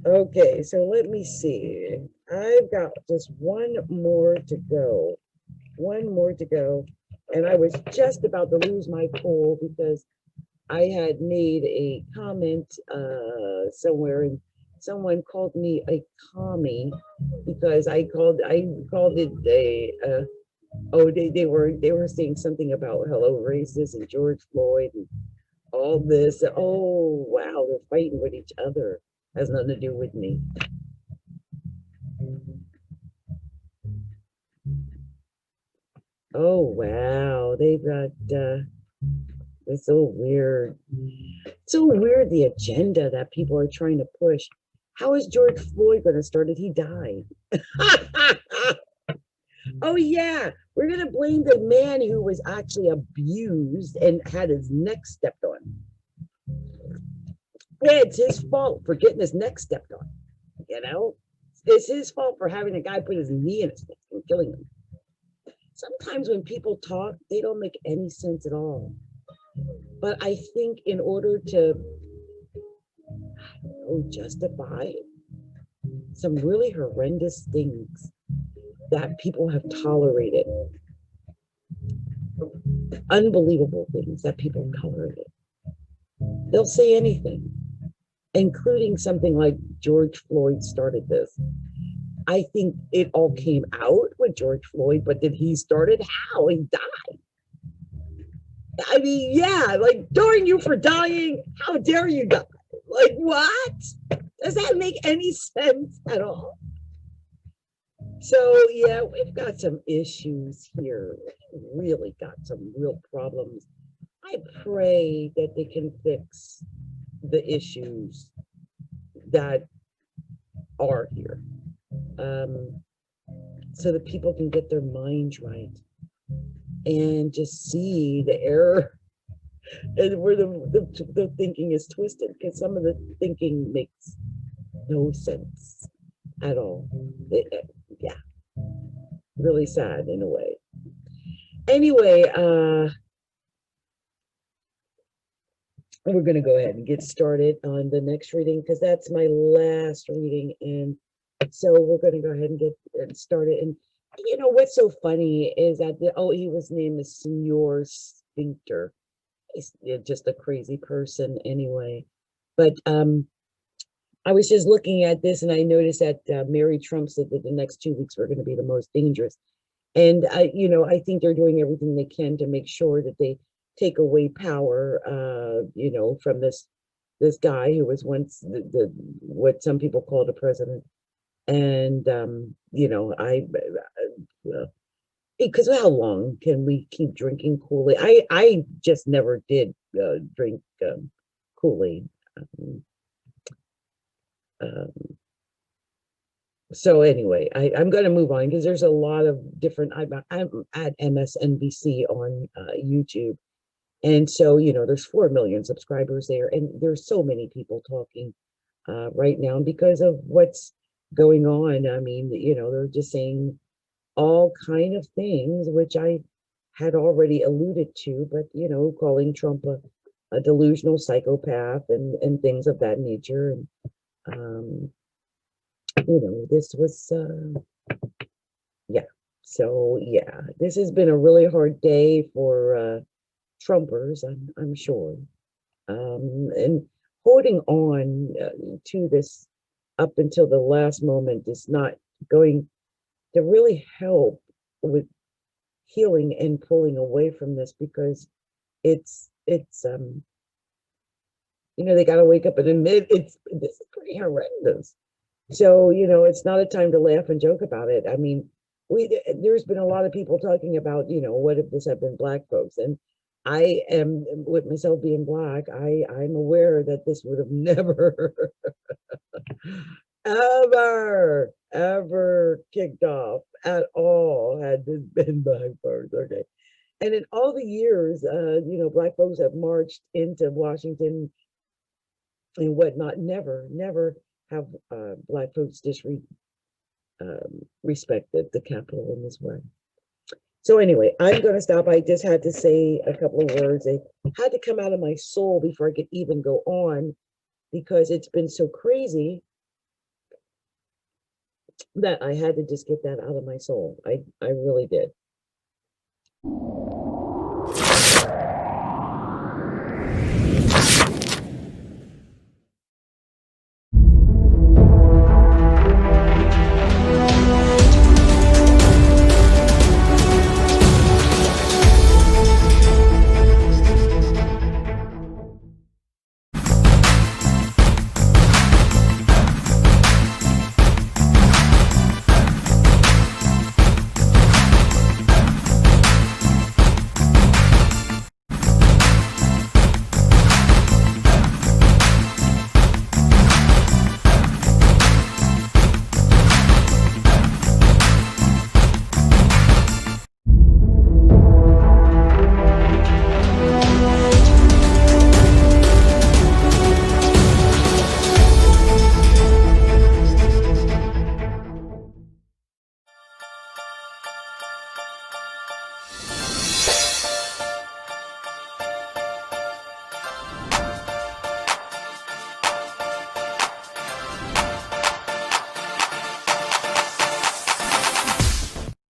Okay, so let me see. I've got just one more to go. One more to go. And I was just about to lose my cool because I had made a comment somewhere and someone called me a commie because I called it a oh they were saying something about hello racist and George Floyd and all this. Oh wow, they're fighting with each other. Has nothing to do with me. Oh wow, they got it's so weird. So weird the agenda that people are trying to push. How is George Floyd going to start it? He died. Oh yeah, we're going to blame the man who was actually abused and had his neck stepped on. Yeah, it's his fault for getting his neck stepped on. You know, it's his fault for having a guy put his knee in his neck and killing him. Sometimes when people talk, they don't make any sense at all. But I think in order to justify some really horrendous things that people have tolerated, unbelievable things that people have tolerated, they'll say anything, including something like George Floyd started this. I think it all came out with George Floyd, but did he start it? How? He died. I mean, yeah, like darn you for dying. How dare you die? Like what? Does that make any sense at all? So yeah, we've got some issues here. We really got some real problems. I pray that they can fix the issues that are here, um, so that people can get their minds right and just see the error and where the thinking is twisted, because some of the thinking makes no sense at all. Yeah, really sad in a way. Anyway, we're going to go ahead and get started on the next reading because that's my last reading. And so we're going to go ahead and get started. And you know what's so funny is that he was named as Senor Sphincter. He's just a crazy person anyway. But I was just looking at this and I noticed that Mary Trump said that the next 2 weeks were going to be the most dangerous. And I think they're doing everything they can to make sure that they take away power, from this guy who was once the what some people called a president. And I because how long can we keep drinking Kool-Aid? I just never did drink Kool-Aid. Um, so anyway, I'm going to move on because there's a lot of different. I'm at MSNBC on YouTube, and so there's 4 million subscribers there, and there's so many people talking right now because of what's going on. I mean, they're just saying all kind of things which I had already alluded to, but calling Trump a delusional psychopath and things of that nature. And um, this was yeah. So yeah, this has been a really hard day for Trumpers, I'm sure, and holding on to this up until the last moment is not going to really help with healing and pulling away from this, because it's they got to wake up and admit this is pretty horrendous. So it's not a time to laugh and joke about it. I mean, there's been a lot of people talking about what if this had been black folks, and I am, with myself being black, I'm aware that this would have never ever kicked off at all had this been black folks. Okay. And in all the years, black folks have marched into Washington and whatnot. Never have black folks respected the capital in this way. So anyway, I'm going to stop. I just had to say a couple of words. They had to come out of my soul before I could even go on, because it's been so crazy that I had to just get that out of my soul. I really did.